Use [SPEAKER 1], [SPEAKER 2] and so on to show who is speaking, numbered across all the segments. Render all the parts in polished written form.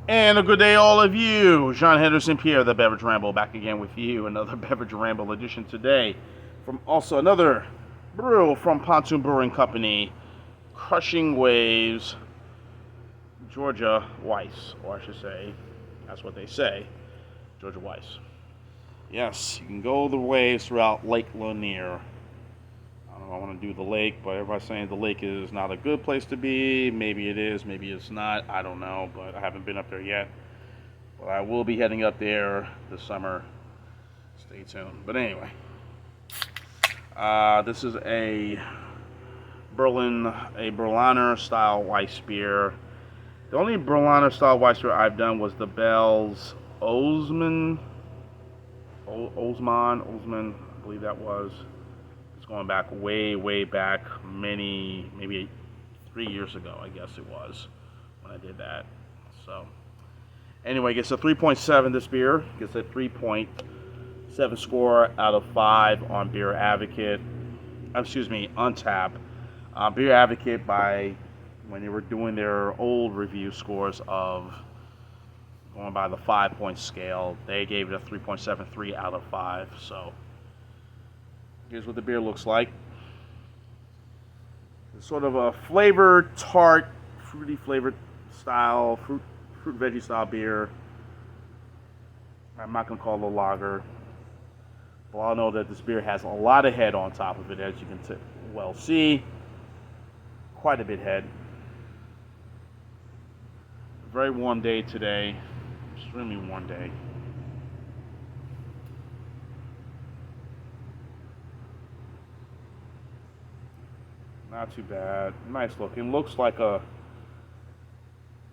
[SPEAKER 1] And a good day, all of you. Jean Henderson Pierre, the Beverage Ramble, back again with you. Another Beverage Ramble edition today from also another brew from Pontoon Brewing Company, Crushing Waves, Georgia Weisse, or I should say, that's what they say, Georgia Weisse. Yes, you can go the waves throughout Lake Lanier. I don't know, I want to do the lake, but everybody's saying the lake is not a good place to be. Maybe it is, maybe it's not. I don't know, but I haven't been up there yet. But I will be heading up there this summer. Stay tuned. But anyway, this is a Berliner style Weiss beer. The only Berliner style Weiss beer I've done was the Bell's Osman, I believe that was. It's going back way back, maybe 3 years ago, I guess it was, when I did that. So, anyway, gets a 3.7 this beer. Gets a 3.7 score out of 5 on Beer Advocate. Untappd. Beer Advocate, when they were doing their old review scores of going by the 5-point scale, they gave it a 3.73 out of 5. So, here's what the beer looks like. It's sort of a flavored, tart, fruity flavored style, fruit veggie style beer. I'm not going to call it a lager. But I know that this beer has a lot of head on top of it, as you can well see. Quite a bit head. Very warm day today. Extremely warm day. Not too bad. Nice looking. Looks like a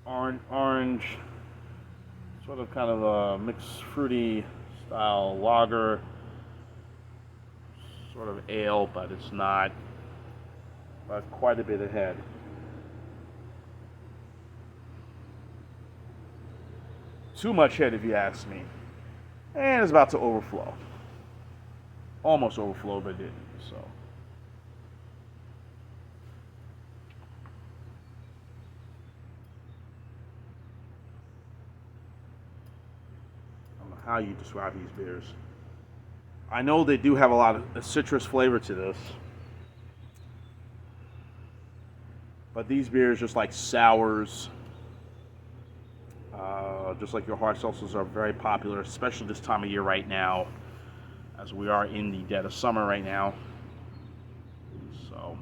[SPEAKER 1] orange, sort of kind of a mixed fruity style lager, sort of ale, but it's not. But quite a bit ahead. Too much head, if you ask me. And it's about to overflow. Almost overflowed, but didn't. So. How you describe these beers. I know they do have a lot of citrus flavor to this, but these beers, just like sours, just like your hard seltzers, are very popular, especially this time of year right now, as we are in the dead of summer right now. So,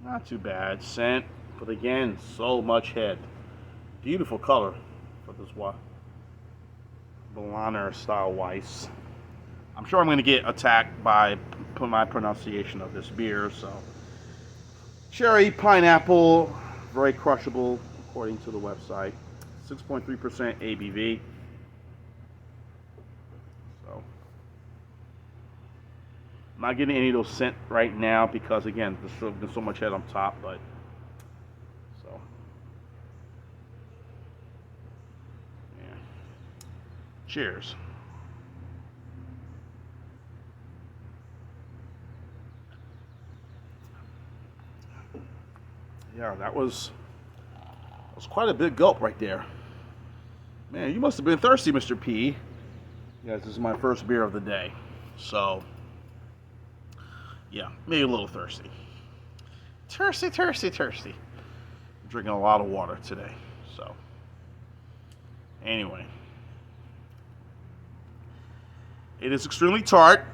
[SPEAKER 1] not too bad. Scent, but again, so much head. Beautiful color for this Berliner style Weiss. I'm sure I'm going to get attacked by my pronunciation of this beer. So, cherry, pineapple, very crushable according to the website. 6.3% ABV. So, I'm not getting any of those scent right now because, again, there's so much head on top. But so, yeah. Cheers. Yeah, that was quite a big gulp right there. Man, you must have been thirsty, Mr. P. Yes, this is my first beer of the day. So, yeah, maybe a little thirsty. Thirsty. I'm drinking a lot of water today. So, anyway. It is extremely tart.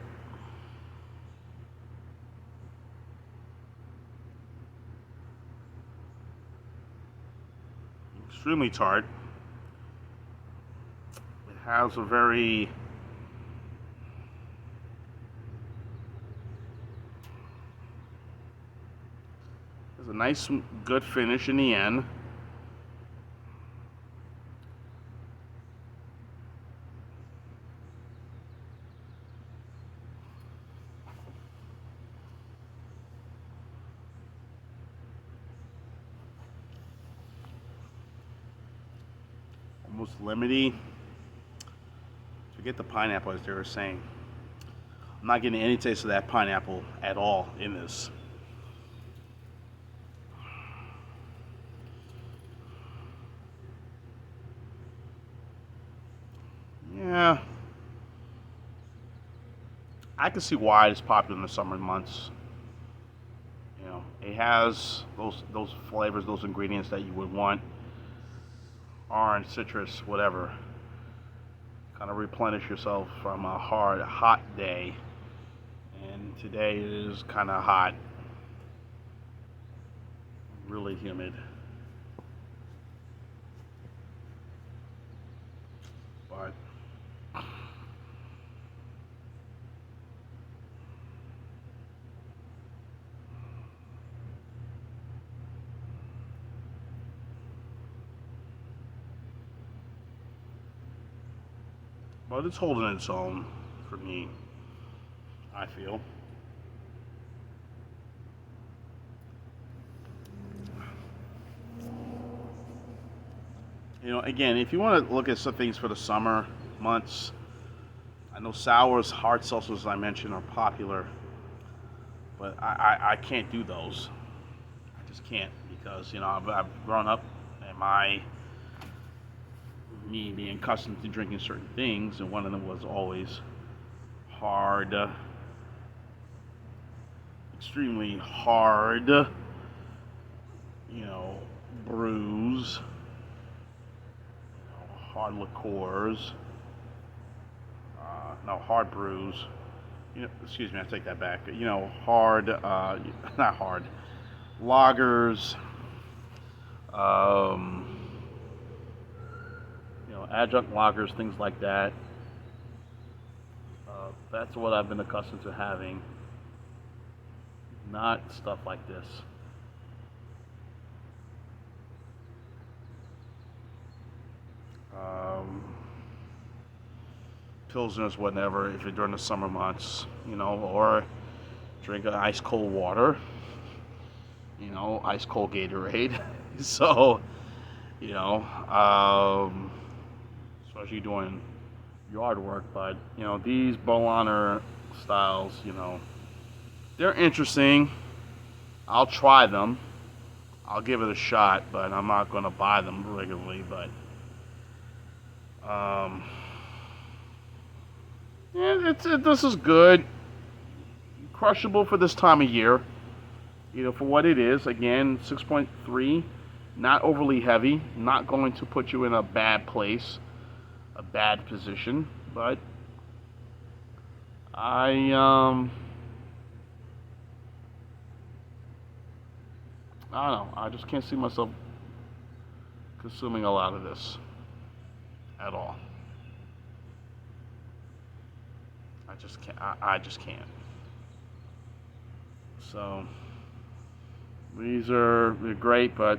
[SPEAKER 1] Extremely tart. It has a very there's a nice, good finish in the end. Almost lemony. Forget the pineapple, as they were saying. I'm not getting any taste of that pineapple at all in this. Yeah, I can see why it's popular in the summer months. You know, it has those flavors, those ingredients that you would want. Orange, citrus, whatever. Kind of replenish yourself from a hard, hot day. And today it is kind of hot, really humid. But it's holding its own for me, I feel. You know, again, if you want to look at some things for the summer months, I know sours, hard seltzers, as I mentioned, are popular, but I can't do those. I just can't because, you know, I've grown up and me being accustomed to drinking certain things, and one of them was always hard, extremely hard, you know, brews, hard liqueurs, no, hard brews. You know, excuse me, I take that back. You know, hard, not hard, lagers, you know, adjunct lagers, things like that. That's what I've been accustomed to having, not stuff like this. Pilsners, whatever, if you're during the summer months, you know, or drink ice cold water, you know, ice cold Gatorade. So, you know, especially doing yard work. But, you know, these Berliner styles, you know, they're interesting. I'll try them. I'll give it a shot, but I'm not going to buy them regularly. But, yeah, this is good. Crushable for this time of year. You know, for what it is. Again, 6.3. Not overly heavy. Not going to put you in a bad place, a bad position. But I don't know. I just can't see myself consuming a lot of this at all. I just can't. I just can't. So they're great, but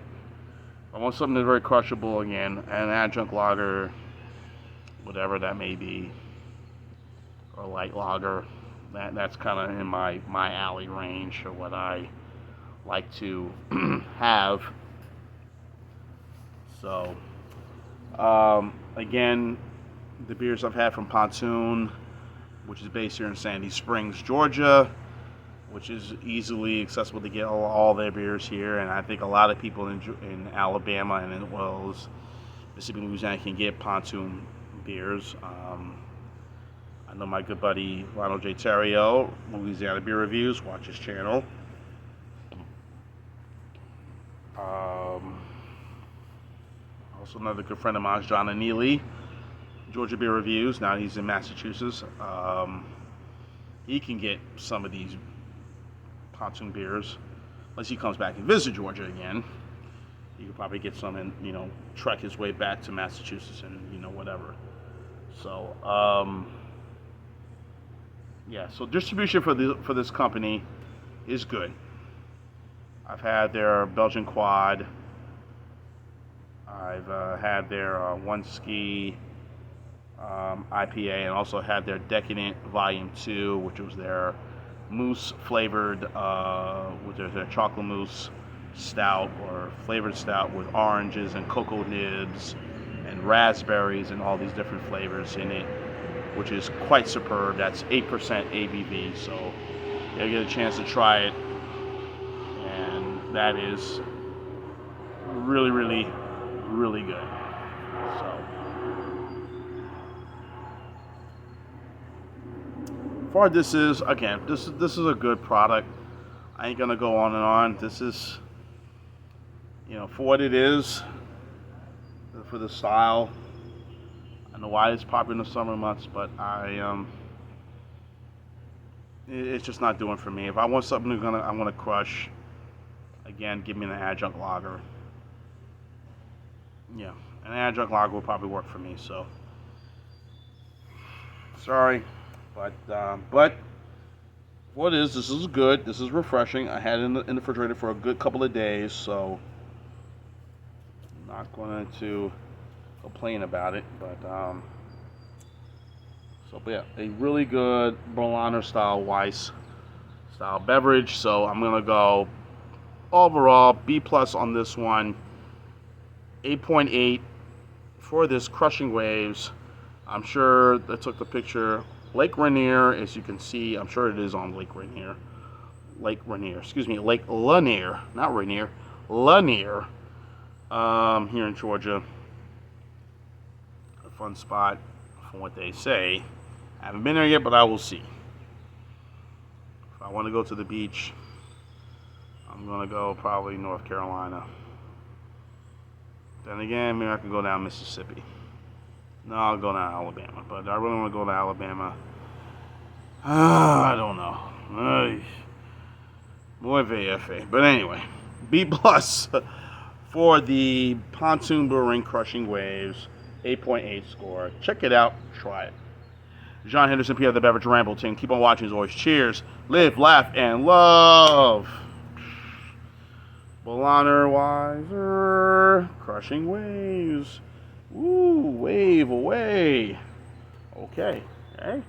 [SPEAKER 1] I want something that's very crushable again. An adjunct lager, whatever that may be, or a light lager. That's kind of in my alley range, or what I like to have. So again, the beers I've had from Pontoon, which is based here in Sandy Springs, Georgia, which is easily accessible to get all their beers here. And I think a lot of people in Alabama and as well as Mississippi and Louisiana can get Pontoon beers. I know my good buddy Ronald J. Terrio, Louisiana Beer Reviews, watch his channel. Also another good friend of mine is John Annealy, Georgia Beer Reviews. Now he's in Massachusetts. He can get some of these Pontoon beers, unless he comes back and visits Georgia again. He could probably get some and, you know, trek his way back to Massachusetts and, you know, whatever. So yeah, so distribution for this company is good. I've had their Belgian Quad. I've had their One Ski IPA, and also had their Decadent Volume 2, which was their mousse flavored, which is their chocolate mousse stout or flavored stout with oranges and cocoa nibs and raspberries and all these different flavors in it. which is quite superb. That's 8% ABV, so you'll get a chance to try it, and that is really, really, really good. So, far this is, again, this is a good product. I ain't gonna go on and on. This is, you know, for what it is, for the style. I know why it's popular in the summer months, but it's just not doing for me. If I want something I'm gonna crush, again, give me an adjunct lager. Yeah, an adjunct lager will probably work for me. So, sorry, but what is this is good. This is refreshing. I had it in the refrigerator for a good couple of days, so I'm not going to complain about it. But yeah, a really good Berliner Weisse style beverage. So I'm gonna go overall B plus on this one. 8.8 for this Crushing Waves. I'm sure they took the picture. Lake Rainier, as you can see, I'm sure it is on Lake Rainier. Lake Lanier, not Rainier, Lanier, here in Georgia. A fun spot, from what they say. I haven't been there yet, but I will see. If I want to go to the beach, I'm going to go probably North Carolina. Then again, maybe I can go down Mississippi. No, I'll go down Alabama, but I really want to go to Alabama. I don't know. Muy VFA. But anyway, B plus for the Pontoon Brewing Crushing Waves, 8.8 score. Check it out. Try it. John Henderson, Pierre, the Beverage Ramble team. Keep on watching as always. Cheers. Live, laugh, and love. Berliner Weisse, Crushing Waves. Woo, wave away. Okay. Okay.